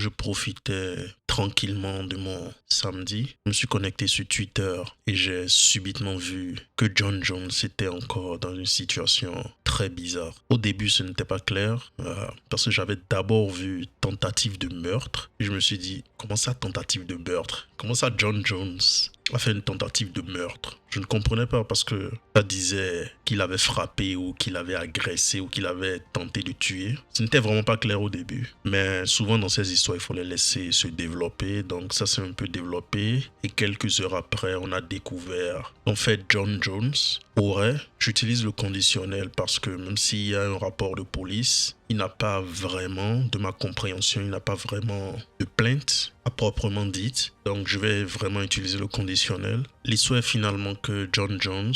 je profitais tranquillement de mon samedi, je me suis connecté sur Twitter et j'ai subitement vu que John Jones était encore dans une situation très bizarre. Au début, ce n'était pas clair parce que j'avais d'abord vu tentative de meurtre et je me suis dit, comment ça tentative de meurtre? Comment ça John Jones a fait une tentative de meurtre? Je ne comprenais pas parce que ça disait qu'il avait frappé ou qu'il avait agressé ou qu'il avait tenté de tuer. Ce n'était vraiment pas clair au début. Mais souvent dans ces histoires, il faut les laisser se développer. Donc ça s'est un peu développé. Et quelques heures après, on a découvert qu'en fait John Jones aurait, j'utilise le conditionnel parce que même s'il y a un rapport de police, il n'a pas vraiment, de ma compréhension, il n'a pas vraiment de plainte à proprement dite. Donc je vais vraiment utiliser le conditionnel. L'histoire est finalement que John Jones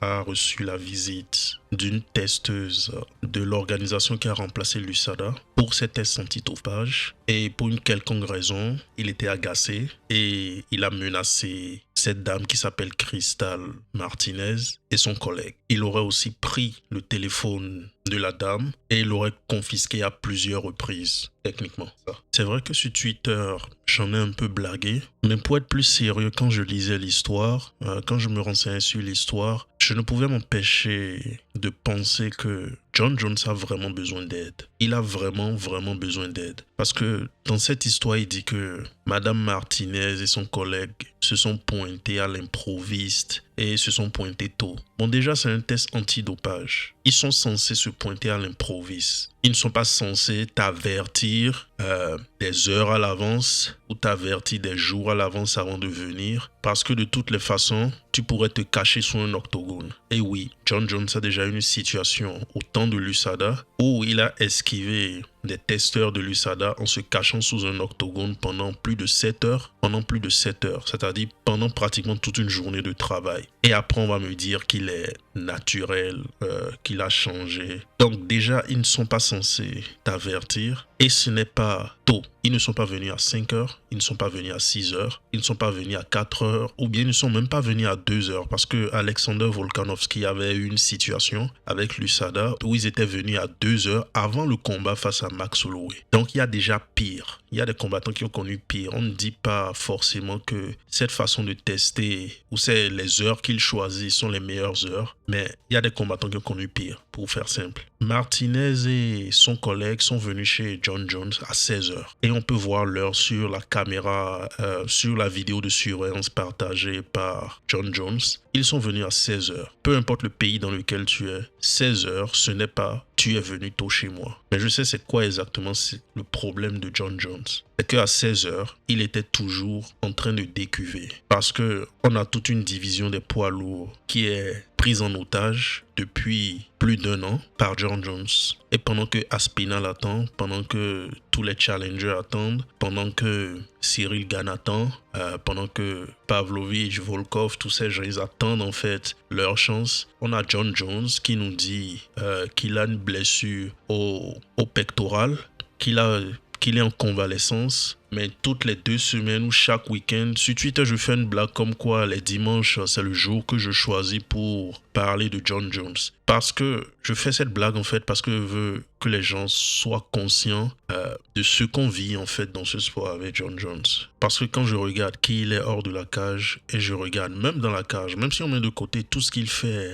a reçu la visite d'une testeuse de l'organisation qui a remplacé l'USADA pour ses tests antidopage. Et pour une quelconque raison, il était agacé et il a menacé cette dame qui s'appelle Crystal Martinez et son collègue. Il aurait aussi pris le téléphone de la dame et il l'aurait confisqué à plusieurs reprises, techniquement. C'est vrai que sur Twitter, j'en ai un peu blagué, mais pour être plus sérieux, quand je lisais l'histoire, quand je me renseignais sur l'histoire, je ne pouvais m'empêcher de penser que John Jones a vraiment besoin d'aide. Il a vraiment besoin d'aide. Parce que dans cette histoire, il dit que Madame Martinez et son collègue se sont pointés à l'improviste et se sont pointés tôt. Bon, déjà, c'est un test antidopage. Ils sont censés se pointer à l'improviste. Ils ne sont pas censés t'avertir des heures à l'avance ou t'avertir des jours à l'avance avant de venir. Parce que de toutes les façons, tu pourrais te cacher sous un octogone. Et oui, John Jones a déjà eu une situation au temps de l'USADA où il a esquivé des testeurs de l'USADA en se cachant sous un octogone pendant plus de 7 heures. C'est-à-dire pendant pratiquement toute une journée de travail. Et après, on va me dire qu'il est naturel, qu'il a changé. Donc déjà, ils ne sont pas censés t'avertir. Et ce n'est pas tôt. Ils ne sont pas venus à 5 heures, ils ne sont pas venus à 6 heures, ils ne sont pas venus à 4 heures, ou bien ils ne sont même pas venus à 2 heures. Parce que Alexander Volkanovski avait eu une situation avec l'USADA où ils étaient venus à 2 heures avant le combat face à Max Holloway. Donc il y a déjà pire. Il y a des combattants qui ont connu pire. On ne dit pas forcément que cette façon de tester ou c'est les heures qu'ils choisissent sont les meilleures heures. Mais il y a des combattants qui ont connu pire, pour faire simple. Martinez et son collègue sont venus chez John Jones à 16 heures. Et on peut voir l'heure sur la caméra, sur la vidéo de surveillance partagée par John Jones. Ils sont venus à 16 heures. Peu importe le pays dans lequel tu es, 16 heures, ce n'est pas tu es venu tôt chez moi. Mais je sais c'est quoi exactement le problème de John Jones. C'est qu'à 16 heures, il était toujours en train de décuver. Parce que on a toute une division des poids lourds qui est prise en otage depuis plus d'1 an par John Jones. Et pendant que Aspinall attend, pendant que tous les challengers attendent, pendant que Cyril Gane attend, pendant que Pavlovich, Volkov, tous ces gens, ils attendent en fait leur chance. On a John Jones qui nous dit qu'il a une blessure au pectoral, qu'il est en convalescence, mais toutes les 2 semaines ou chaque week-end, sur Twitter, je fais une blague comme quoi les dimanches, c'est le jour que je choisis pour parler de John Jones. Parce que je fais cette blague en fait parce que je veux que les gens soient conscients de ce qu'on vit en fait dans ce sport avec John Jones. Parce que quand je regarde qui il est hors de la cage et je regarde même dans la cage, même si on met de côté tout ce qu'il fait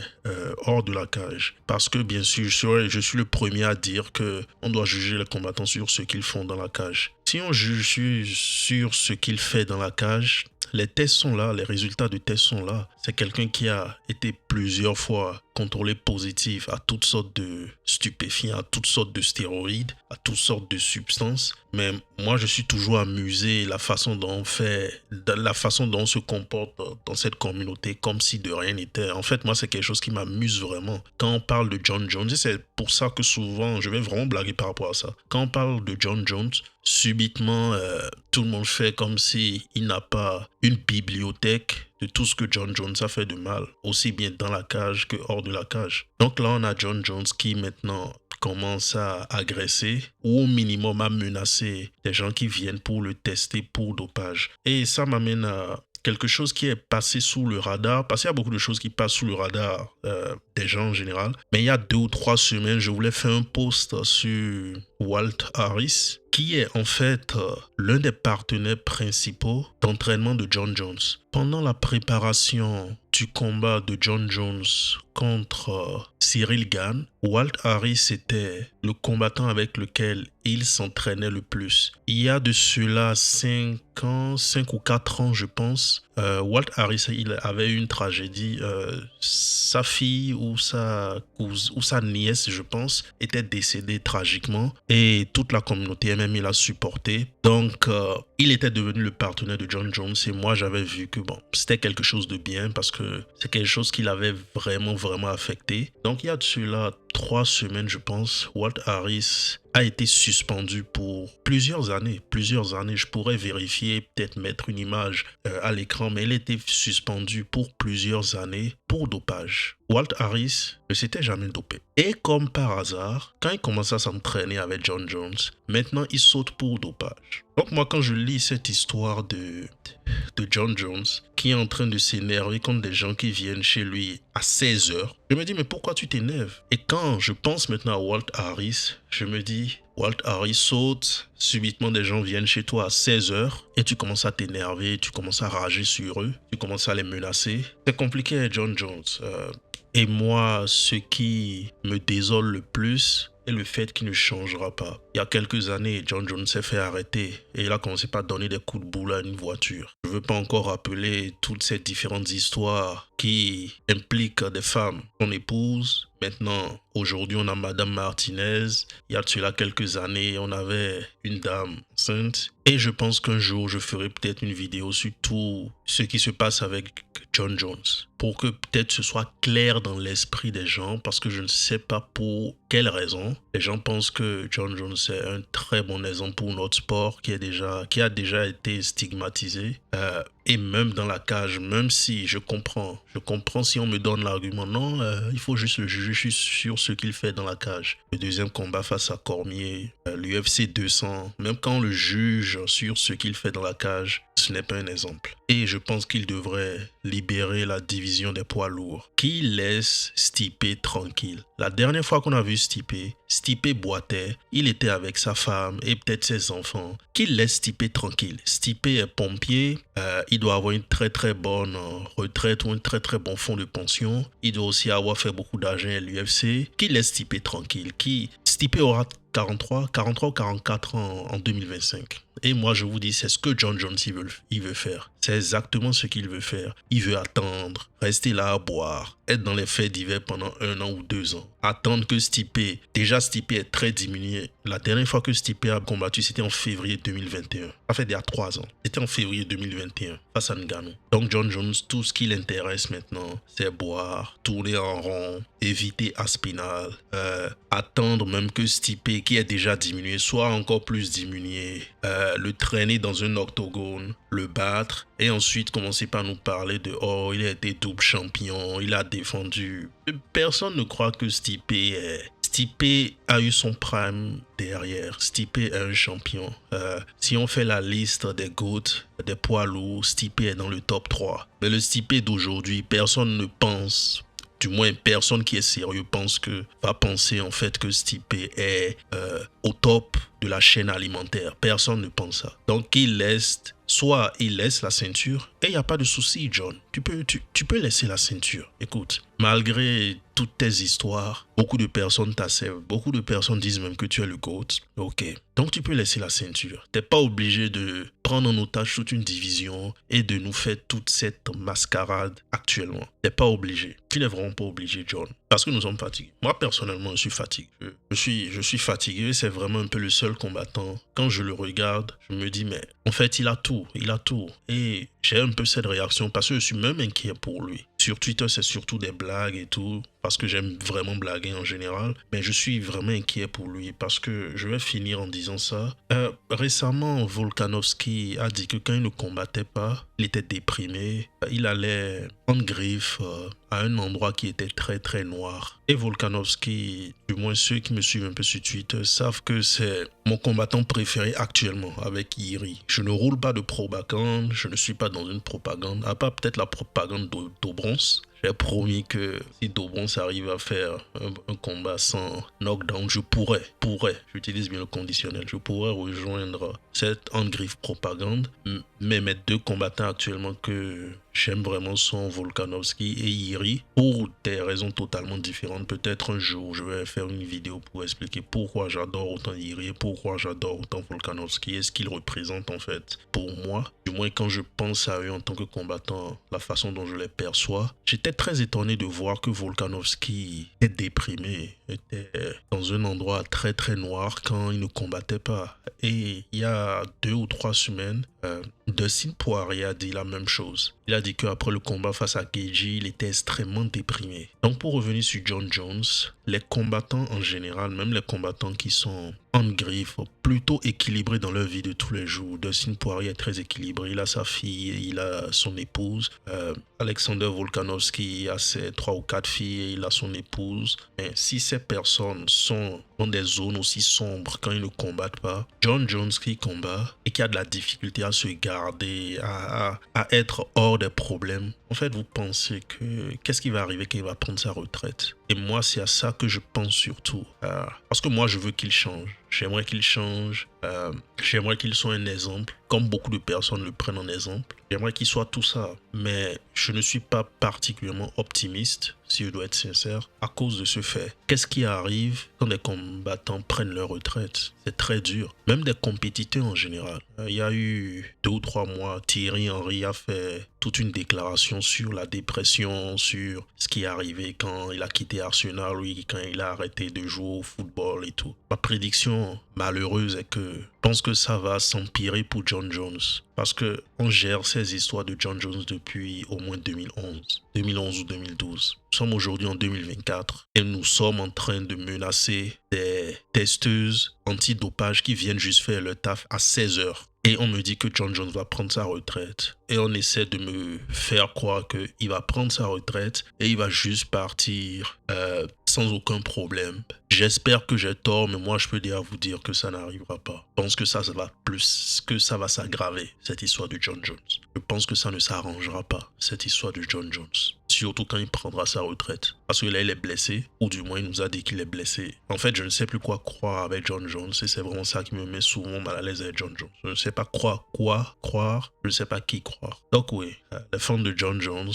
hors de la cage, parce que bien sûr je suis le premier à dire que on doit juger les combattants sur ce qu'ils font dans la cage. Si on juge sur ce qu'il fait dans la cage, les tests sont là, les résultats de tests sont là. C'est quelqu'un qui a été plusieurs fois contrôlé positif à toutes sortes de stupéfiants, à toutes sortes de stéroïdes, à toutes sortes de substances. Mais moi, je suis toujours amusé la façon dont on se comporte dans cette communauté comme si de rien n'était. En fait, moi, c'est quelque chose qui m'amuse vraiment. Quand on parle de John Jones, et c'est pour ça que souvent, je vais vraiment blaguer par rapport à ça. Quand on parle de John Jones, subitement, tout le monde fait comme s'il n'a pas une bibliothèque de tout ce que John Jones a fait de mal, aussi bien dans la cage que hors de la cage. Donc là, on a John Jones qui maintenant commence à agresser ou au minimum à menacer les gens qui viennent pour le tester pour dopage. Et ça m'amène à quelque chose qui est passé sous le radar, parce qu'il y a beaucoup de choses qui passent sous le radar des gens en général. Mais il y a 2 ou 3 semaines, je voulais faire un post sur Walt Harris, qui est en fait l'un des partenaires principaux d'entraînement de John Jones. Pendant la préparation du combat de John Jones contre Cyril Gane, Walt Harris était le combattant avec lequel il s'entraînait le plus. Il y a de cela 5 ou 4 ans, je pense, Walt Harris il avait eu une tragédie. Sa fille ou sa nièce, je pense, était décédée tragiquement et toute la communauté MMA l'a supporté. Donc, il était devenu le partenaire de John Jones et moi, j'avais vu que bon, c'était quelque chose de bien parce que c'est quelque chose qui l'avait vraiment affecté. Donc, il y a de cela 3 semaines, je pense, Walt Harris a été suspendu pour plusieurs années. Je pourrais vérifier, peut-être mettre une image à l'écran, mais il était suspendu pour plusieurs années pour dopage. Walt Harris ne s'était jamais dopé. Et comme par hasard, quand il commence à s'entraîner avec John Jones, maintenant il saute pour dopage. Donc moi, quand je lis cette histoire de John Jones qui est en train de s'énerver contre des gens qui viennent chez lui à 16 heures, je me dis mais pourquoi tu t'énerves? Et quand je pense maintenant à Walt Harris, je me dis Walt Harris saute, subitement des gens viennent chez toi à 16 heures et tu commences à t'énerver, tu commences à rager sur eux, tu commences à les menacer. C'est compliqué, John Jones. Et moi, ce qui me désole le plus est le fait qu'il ne changera pas. Il y a quelques années, John Jones s'est fait arrêter et il a commencé par donner des coups de boule à une voiture. Je ne veux pas encore rappeler toutes ces différentes histoires qui impliquent des femmes qu'on épouse. Maintenant, aujourd'hui, on a Madame Martinez. Il y a de cela quelques années, on avait une dame enceinte. Et je pense qu'un jour, je ferai peut-être une vidéo sur tout ce qui se passe avec John Jones. Pour que peut-être ce soit clair dans l'esprit des gens, parce que je ne sais pas pour quelle raison. Les gens pensent que John Jones est un très bon exemple pour notre sport qui a déjà été stigmatisé. Et même dans la cage, même si je comprends si on me donne l'argument, non, il faut juste le juger sur ce qu'il fait dans la cage. Le deuxième combat face à Cormier, l'UFC 200, même quand on le juge sur ce qu'il fait dans la cage, ce n'est pas un exemple. Et je pense qu'il devrait libérer la division des poids lourds, qui laisse Stipe tranquille. La dernière fois qu'on a vu Stipe boitait, il était avec sa femme et peut-être ses enfants. Qu'il laisse Stipe tranquille. Stipe est pompier, il doit avoir une très bonne retraite ou un très bon fonds de pension. Il doit aussi avoir fait beaucoup d'argent à l'UFC. Qu'il laisse Stipe tranquille. Stipe aura 43 ou 44 ans en 2025. Et moi, je vous dis, c'est ce que John Jones il veut faire. C'est exactement ce qu'il veut faire. Il veut attendre, rester là à boire, être dans les faits divers pendant 1 an ou 2 ans. Attendre que Stipe est très diminué. La dernière fois que Stipe a combattu, c'était en février 2021. Ça fait déjà 3 ans. C'était en février 2021 face à Ngannou. Donc John Jones, tout ce qui l'intéresse maintenant, c'est boire, tourner en rond, éviter Aspinall, attendre même que Stipe, qui est déjà diminué, soit encore plus diminué, le traîner dans un octogone, le battre et ensuite commencer par nous parler de oh, il a été double champion, il a défendu. Personne ne croit que Stipe a eu son prime derrière. Stipe est un champion. Si on fait la liste des GOAT, des poids lourds, Stipe est dans le top 3. Mais le Stipe d'aujourd'hui, personne ne pense, du moins personne qui est sérieux va penser en fait que Stipe est au top de la chaîne alimentaire. Personne ne pense ça. Donc soit il laisse la ceinture et il n'y a pas de souci, John. Tu peux laisser la ceinture. Écoute, malgré toutes tes histoires, beaucoup de personnes t'assèvent. Beaucoup de personnes disent même que tu es le GOAT. Ok. Donc tu peux laisser la ceinture. T'es pas obligé de prendre en otage toute une division et de nous faire toute cette mascarade actuellement. T'es pas obligé. Tu n'es vraiment pas obligé, John. Parce que nous sommes fatigués. Moi, personnellement, je suis fatigué. Je suis fatigué. C'est vraiment un peu le seul combattant. Quand je le regarde, je me dis, mais en fait, il a tout. Et j'ai un peu cette réaction parce que je suis même inquiet pour lui. Sur Twitter, c'est surtout des blagues et tout, parce que j'aime vraiment blaguer en général. Mais je suis vraiment inquiet pour lui parce que je vais finir en disant ça. Récemment, Volkanovski a dit que quand il ne combattait pas, il était déprimé. Il allait en griffe à un endroit qui était très noir. Et Volkanovski, du moins ceux qui me suivent un peu sur Twitter, savent que c'est mon combattant préféré actuellement avec Iri. Je ne roule pas de propagande, je ne suis pas dans une propagande, à part peut-être la propagande d'Obrons. J'ai promis que si Dobron arrive à faire un combat sans knockdown, je pourrais, j'utilise bien le conditionnel, je pourrais rejoindre cette en-griffe propagande. Mais mes deux combattants actuellement que j'aime vraiment sont Volkanovski et Iri pour des raisons totalement différentes. Peut-être un jour je vais faire une vidéo pour expliquer pourquoi j'adore autant Iri et pourquoi j'adore autant Volkanovski et ce qu'ils représentent en fait pour moi. Du moins quand je pense à eux en tant que combattants, la façon dont je les perçois. J'étais très étonné de voir que Volkanovski était déprimé, était dans un endroit très très noir quand il ne combattait pas. Et il y a 2 ou 3 semaines, Dustin Poirier a dit la même chose. Il a dit qu'après le combat face à Gaethje, il était extrêmement déprimé. Donc pour revenir sur John Jones, les combattants en général, même les combattants qui sont en griffe, plutôt équilibrés dans leur vie de tous les jours. Dustin Poirier est très équilibré. Il a sa fille, il a son épouse. Alexander Volkanovski a ses 3 ou 4 filles et il a son épouse. Mais si ces personnes sont dans des zones aussi sombres quand ils ne combattent pas, John Jones qui combat et qui a de la difficulté à se garder, à être hors des problèmes, en fait, vous pensez que qu'est-ce qui va arriver quand il va prendre sa retraite? Et moi, c'est à ça que je pense surtout. Parce que moi, je veux qu'il change. J'aimerais qu'il change. J'aimerais qu'il soit un exemple, comme beaucoup de personnes le prennent en exemple. J'aimerais qu'il soit tout ça. Mais je ne suis pas particulièrement optimiste, si je dois être sincère, à cause de ce fait. Qu'est-ce qui arrive quand des combattants prennent leur retraite? C'est très dur. Même des compétiteurs en général. Il y a eu 2 ou 3 mois, Thierry Henry a fait toute une déclaration sur la dépression, sur ce qui est arrivé quand il a quitté Arsenal, oui, quand il a arrêté de jouer au football et tout. Ma prédiction malheureuse est que je pense que ça va s'empirer pour John Jones. Parce que on gère ces histoires de John Jones depuis au moins 2011 ou 2012. Nous sommes aujourd'hui en 2024 et nous sommes en train de menacer des testeuses antidopage qui viennent juste faire le taf à 16 heures. Et on me dit que John Jones va prendre sa retraite. Et on essaie de me faire croire qu'il va prendre sa retraite et il va juste partir sans aucun problème. J'espère que j'ai tort, mais moi je peux déjà vous dire que ça n'arrivera pas. Je pense que ça va s'aggraver, cette histoire de John Jones. Je pense que ça ne s'arrangera pas, cette histoire de John Jones. Surtout quand il prendra sa retraite. Parce que là, il est blessé, ou du moins, il nous a dit qu'il est blessé. En fait, je ne sais plus quoi croire avec John Jones, et c'est vraiment ça qui me met souvent mal à l'aise avec John Jones. Je ne sais pas quoi croire, je ne sais pas qui croire. Donc oui, les fans de John Jones,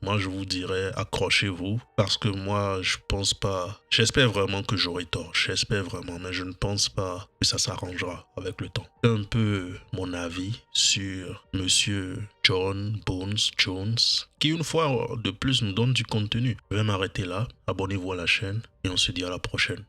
moi je vous dirais accrochez-vous, parce que moi, je pense pas, j'espère vraiment que j'aurai tort, j'espère vraiment, mais je ne pense pas que ça s'arrangera avec le temps. C'est un peu mon avis sur Monsieur John Bones Jones, qui une fois de plus nous donne du contenu. Je vais m'arrêter là, abonnez-vous à la chaîne et on se dit à la prochaine.